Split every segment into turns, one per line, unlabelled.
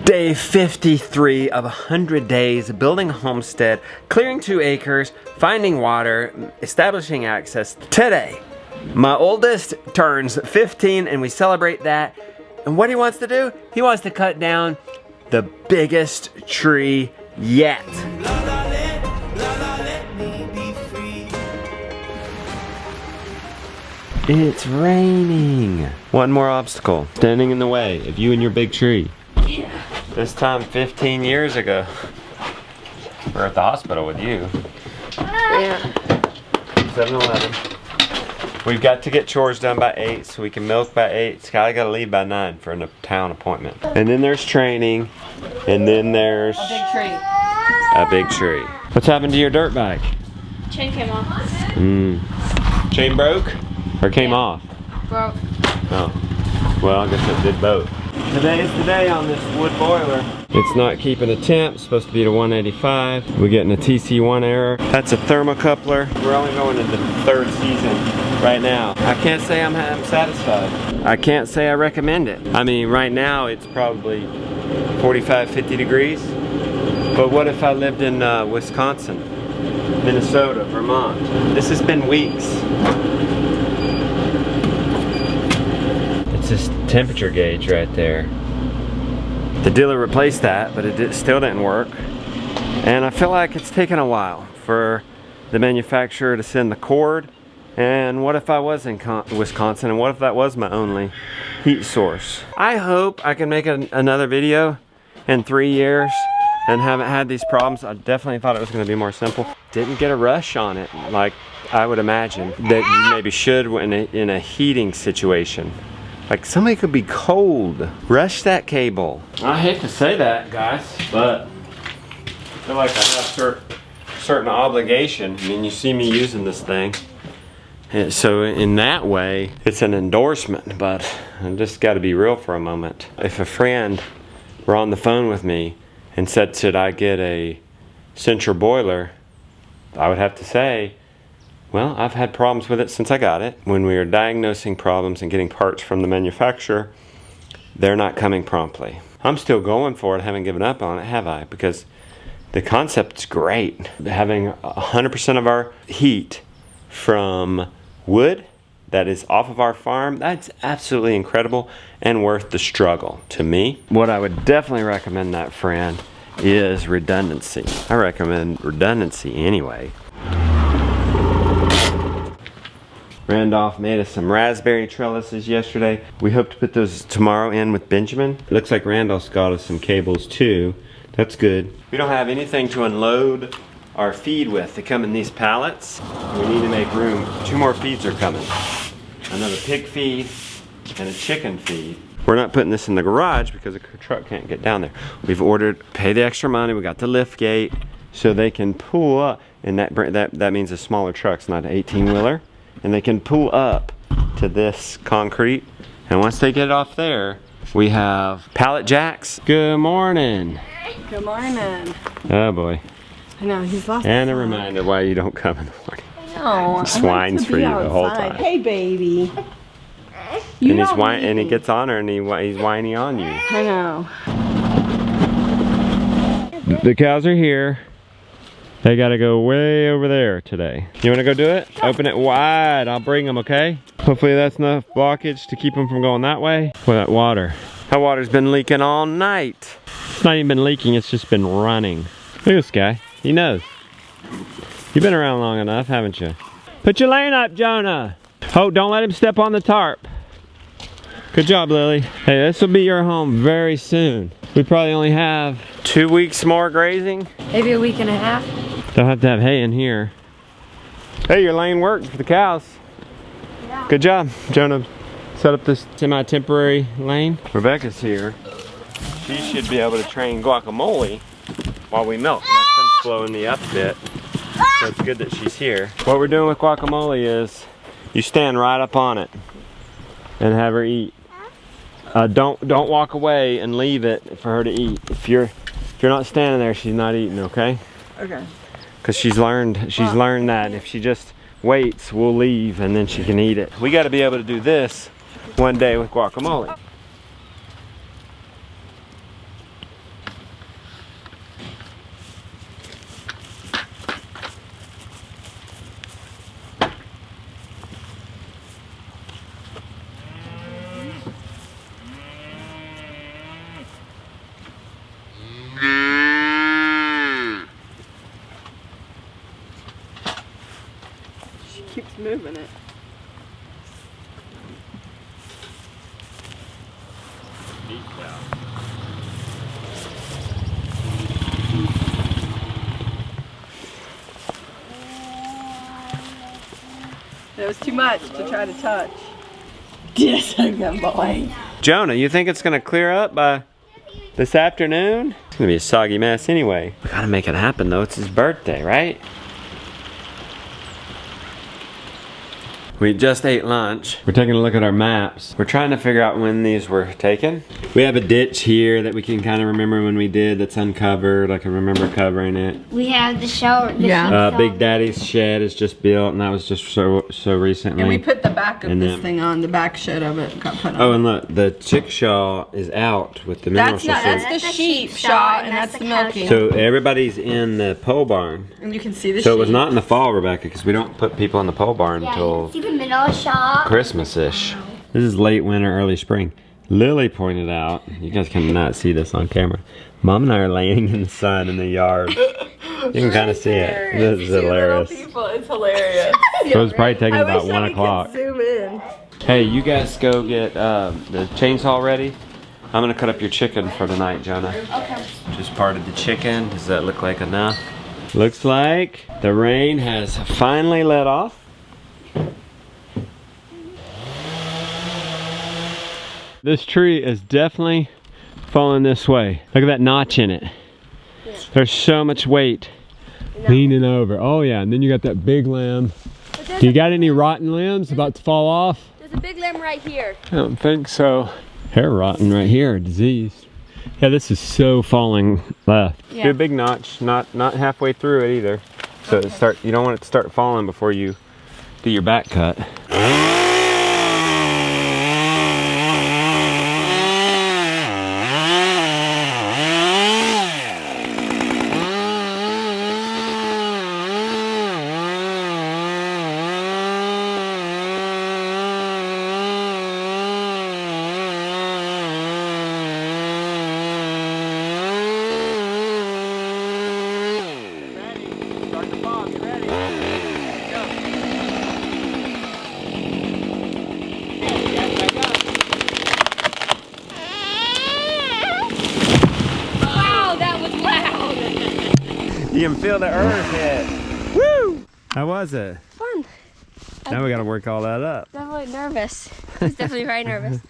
Day 53 of 100 days, building a homestead, clearing 2 acres, finding water, establishing access. Today, my oldest turns 15 and we celebrate that. And what he wants to do? He wants to cut down the biggest tree yet. It's raining. One more obstacle standing in the way of you and your big tree.
Yeah.
This time 15 years ago. We're at the hospital with you.
Yeah.
7-Eleven. We've got to get chores done by 8 so we can milk by 8. Skylar gotta leave by 9 for a town appointment. And then there's training. And then there's
A big tree.
a big tree. What's happened to your dirt bike?
Chain came off.
Chain broke? Or came off?
Broke.
Oh. Well, I guess it did both. Today is the day on this wood boiler. It's not keeping a temp, it's supposed to be at 185. We're getting a TC1 error. That's a thermocoupler. We're only going into the 3rd season right now. I can't say I'm satisfied. I can't say I recommend it. I mean, right now it's probably 45, 50 degrees. But what if I lived in Wisconsin, Minnesota, Vermont? This has been weeks. It's this temperature gauge right there. The dealer replaced that, but it still didn't work. And I feel like it's taken a while for the manufacturer to send the cord. And what if I was in Wisconsin, and what if that was my only heat source? I hope I can make another video in 3 years and haven't had these problems. I definitely thought it was gonna be more simple. Didn't get a rush on it like I would imagine that you maybe should in a heating situation. Like somebody could be cold. Rush that cable. I hate to say that, guys, but I feel like I have certain obligation. I mean, you see me using this thing. And so in that way, it's an endorsement, but I just gotta be real for a moment. If a friend were on the phone with me and said, should I get a central boiler? I would have to say, well, I've had problems with it since I got it. When we are diagnosing problems and getting parts from the manufacturer, they're not coming promptly. I'm still going for it, haven't given up on it, have I? Because the concept's great. Having 100% of our heat from wood that is off of our farm, that's absolutely incredible and worth the struggle to me. What I would definitely recommend that friend is redundancy. I recommend redundancy anyway. Randolph made us some raspberry trellises yesterday. We hope to put those tomorrow in with Benjamin. It looks like Randolph's got us some cables too. That's good. We don't have anything to unload our feed with. They come in these pallets. We need to make room. 2 more feeds are coming. Another pig feed and a chicken feed. We're not putting this in the garage because the truck can't get down there. We've ordered, pay the extra money. We got the lift gate so they can pull up, and that means a smaller truck's not an 18-wheeler. And they can pull up to this concrete. And once they get off there, we have pallet jacks. Good morning.
Good morning.
Oh boy.
I know, he's lost.
And a reminder why you don't come in the morning.
No,
He whines for you the whole time.
Hey, baby.
And he gets on her and he's whiny on you.
I know.
The cows are here. They gotta go way over there today. You wanna go do it? Open it wide, I'll bring them, okay? Hopefully that's enough blockage to keep them from going that way. Boy, that water. That water's been leaking all night. It's not even been leaking, it's just been running. Look at this guy, he knows. You've been around long enough, haven't you? Put your lane up, Jonah. Oh, don't let him step on the tarp. Good job, Lily. Hey, this will be your home very soon. We probably only have 2 weeks more grazing.
Maybe a week and a half.
They'll have to have hay in here. Hey, your lane worked for the cows.
Yeah.
Good job. Jonah set up this semi-temporary lane. Rebecca's here. She should be able to train guacamole while we milk. That's been slowing me up a bit. So it's good that she's here. What we're doing with guacamole is you stand right up on it and have her eat. Don't walk away and leave it for her to eat. If you're not standing there, she's not eating, okay?
Okay.
Because she's learned that if she just waits, we'll leave and then she can eat it. We got to be able to do this one day with guacamole.
It's moving it. It was too much to try to touch. Yes, good boy.
Jonah, you think it's gonna clear up by this afternoon? It's gonna be a soggy mess anyway. We gotta make it happen though, it's his birthday, right? We just ate lunch. We're taking a look at our maps. We're trying to figure out when these were taken. We have a ditch here that we can kind of remember when we did that's uncovered. I can remember covering it.
We have the shower.
Big Daddy's shed is just built and that was just so recently.
And we put the back of
And
this
then-
thing on, the back shed of it got put on.
Oh, and look, the chickshaw is out with the mineral
That's not,
system.
that's the sheep shaw and that's the milking.
So everybody's in the pole barn.
And you can see the sheep.
So it was not in the fall, Rebecca, because we don't put people in the pole barn until
See the middle shop.
Christmas-ish. This is late winter, early spring. Lily pointed out, you guys cannot see this on camera, Mom and I are laying in the sun in the yard. You can kind of see it. This is hilarious.
People, it's hilarious.
So it's probably taking about 1 o'clock.
Zoom in.
Hey, you guys go get the chainsaw ready. I'm gonna cut up your chicken for tonight, Jonah.
Okay.
Just part of the chicken. Does that look like enough? Looks like the rain has finally let off. This tree is definitely falling this way. Look at that notch in it.
Yeah.
There's so much weight leaning over. Oh yeah, and then you got that big limb. You got any rotten limbs about to fall off?
There's a big limb right here.
I don't think so. Hair rotten right here, diseased. Yeah, this is so falling left.
Yeah.
Do a big notch, not halfway through it either. So it you don't want it to start falling before you do your back cut. You can feel the earth hit. Woo! How was it?
Fun.
Now we gotta work all that up.
Definitely nervous. I was definitely very nervous.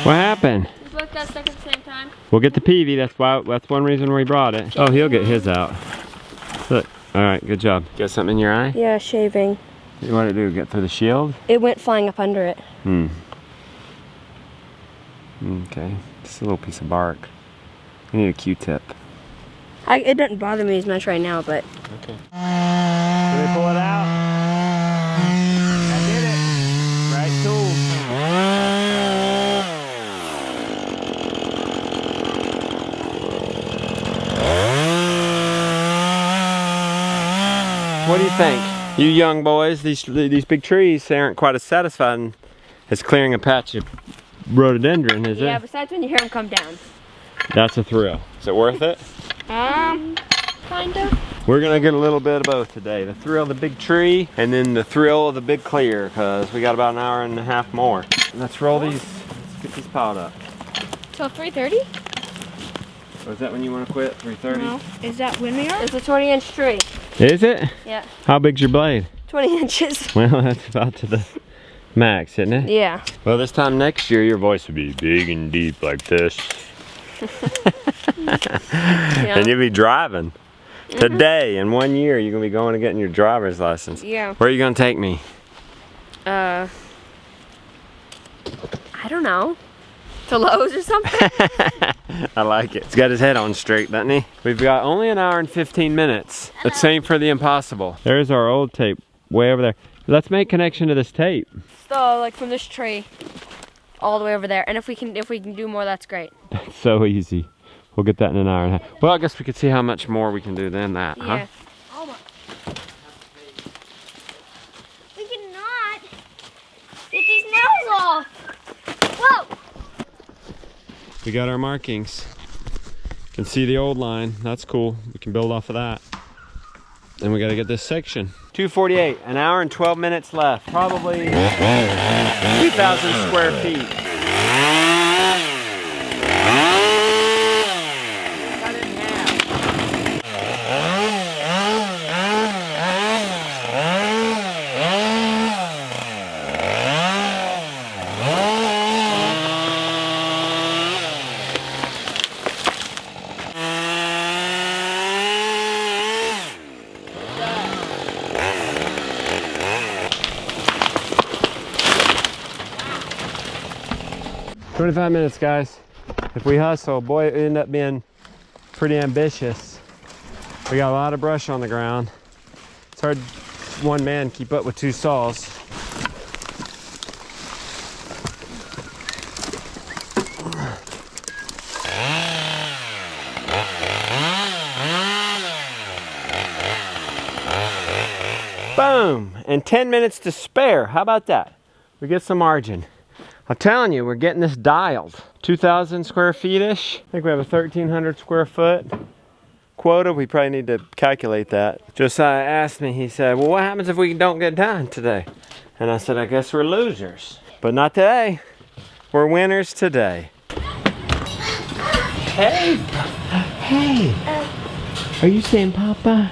What happened?
We both got stuck at the same time.
We'll get the peavy. That's one reason we brought it. Oh, he'll get his out. Look. All right, good job. Got something in your eye?
Yeah, shaving.
What did it do? Get through the shield?
It went flying up under it.
Okay. Just a little piece of bark. I need a Q-tip.
It doesn't bother me as much right now, but.
Okay. Can we pull it out? I did it. Right tool. What do you think? You young boys, these big trees, they aren't quite as satisfying as clearing a patch of rhododendron, is it?
Yeah, besides when you hear them come down.
That's a thrill. Is it worth it?
Kind of.
We're gonna get a little bit of both today. The thrill of the big tree and then the thrill of the big clear, because we got about an hour and a half more. Let's roll these, let's get these piled up.
Till 3:30?
Was that when you want to quit? 3:30?
No. Is that when we are? It's a 20-inch tree.
Is it?
Yeah.
How big's your blade?
20 inches.
Well, that's about to the max, isn't it?
Yeah.
Well, this time next year, your voice will be big and deep like this.
Yeah.
And you'll be driving. Today, in 1 year, you're going to be going and getting your driver's license.
Yeah.
Where are you going to take me?
I don't know. To Lowe's or something?
I like it. He's got his head on straight, doesn't he? We've got only an hour and 15 minutes. Let's same for the impossible. There's our old tape way over there. Let's make connection to this tape.
So, like from this tree all the way over there. And if we can do more, that's great.
It's so easy. We'll get that in an hour and a half. Well, I guess we could see how much more we can do than that,
Yeah.
huh?
We cannot get these nails off. Whoa!
We got our markings. You can see the old line. That's cool. We can build off of that. Then we got to get this section. 2:48, an hour and 12 minutes left. Probably 2,000 square feet. Cut it in half. "25 minutes, guys. If we hustle, boy, it ended up being pretty ambitious. We got a lot of brush on the ground. It's hard one man keep up with 2 saws. Boom! And 10 minutes to spare. How about that? We get some margin. I'm telling you, we're getting this dialed. 2,000 square feet-ish. I think we have a 1,300 square foot quota. We probably need to calculate that. Josiah asked me, he said, well, what happens if we don't get done today? And I said, I guess we're losers. But not today. We're winners today. Hey! Hey! Are you saying Papa?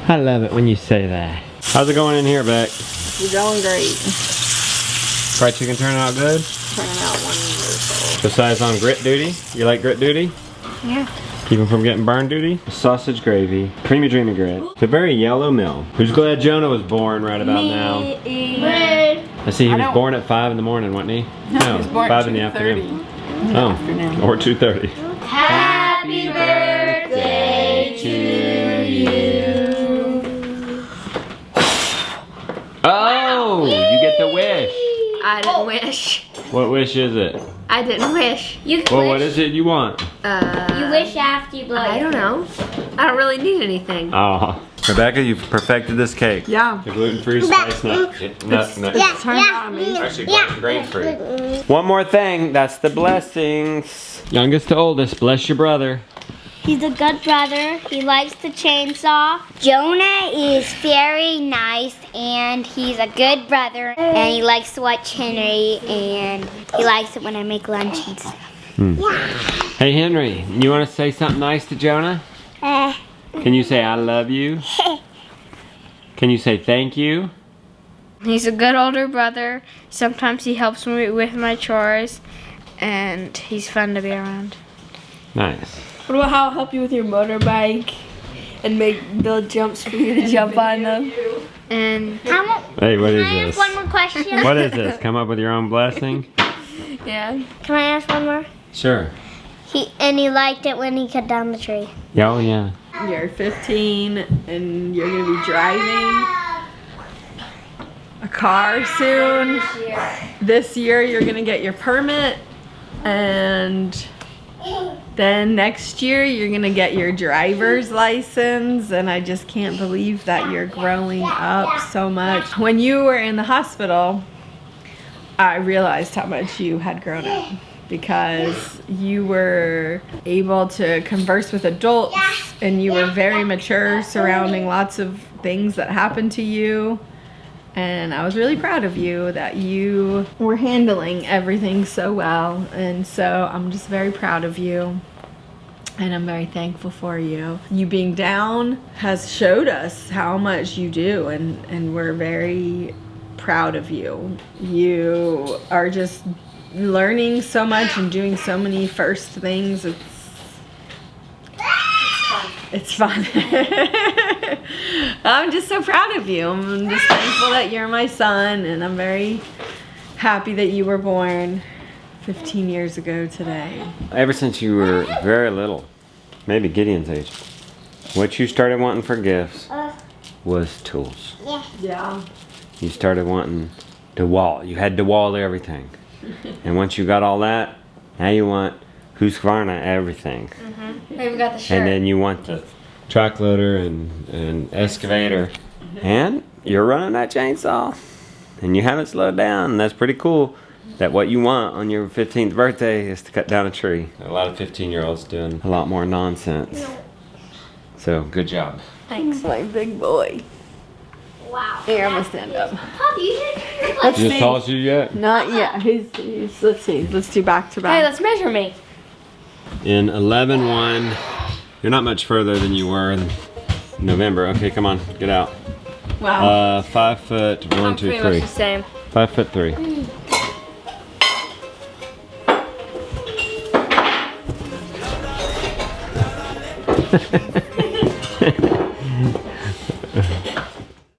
I love it when you say that. How's it going in here, Beck?
You're going great.
Fried chicken turning out good?
Turning out wonderful.
Josiah's on grit duty. You like grit duty?
Yeah.
Keep him from getting burn duty. Sausage gravy. Creamy dreamy grit. It's a very yellow meal. Who's glad Jonah was born right about now? I see he was born at 5 in the morning, wasn't he? No, 5 in the afternoon. Oh, or 2:30.
Happy birthday to you.
Oh, you get the wish.
I didn't wish.
What wish is it?
I didn't wish.
You
Well,
wish,
what is it you want?
you wish after you blow
I
your
don't know. I don't really need anything.
Oh, Rebecca, you've perfected this cake.
Yeah.
The gluten-free spice nut. Actually, grain-free. One more thing, that's the blessings. Youngest to oldest, bless your brother.
He's a good brother. He likes the chainsaw. Jonah is very nice and he's a good brother. And he likes to watch Henry and he likes it when I make lunch and stuff.
Hey Henry, you want to say something nice to Jonah? Can you say I love you? Can you say thank you?
He's a good older brother. Sometimes he helps me with my chores, and he's fun to be around.
Nice.
What about how I'll help you with your motorbike and build jumps for you to jump on them?
And
Hey, what is
Can I
this?
ask one more question?
What is this? Come up with your own blessing?
yeah.
Can I ask one more?
Sure.
He liked it when he cut down the tree.
Oh yeah.
You're 15 and you're gonna be driving a car soon. This year you're gonna get your permit, and then next year you're gonna get your driver's license, and I just can't believe that you're growing up so much. When you were in the hospital, I realized how much you had grown up, because you were able to converse with adults and you were very mature surrounding lots of things that happened to you. And I was really proud of you that you were handling everything so well. And so I'm just very proud of you. And I'm very thankful for you. You being down has showed us how much you do, and we're very proud of you. You are just learning so much and doing so many first things. It's fun. I'm just so proud of you. I'm just thankful that you're my son, and I'm very happy that you were born 15 years ago today.
Ever since you were very little, maybe Gideon's age, what you started wanting for gifts was tools.
Yeah.
You started wanting to wall. You had to wall everything. And once you got all that, now you want Husqvarna everything.
I even got the shirt.
And then you want the track loader and excavator. And you're running that chainsaw. And you haven't slowed down. And that's pretty cool that what you want on your 15th birthday is to cut down a tree. A lot of 15-year-olds doing a lot more nonsense. So, good job.
Thanks, my big boy.
Wow.
Here, I'm gonna stand up.
Pop, you did.
Let's
You as
see.
tall as you yet?
Not yet. He's let's see. Let's do back to
Hey,
back.
let's measure me.
In 11-1, you're not much further than you were in November. Okay, come on, get out.
Wow.
5 foot, one,
I'm
two,
pretty
three.
much the same.
5'3".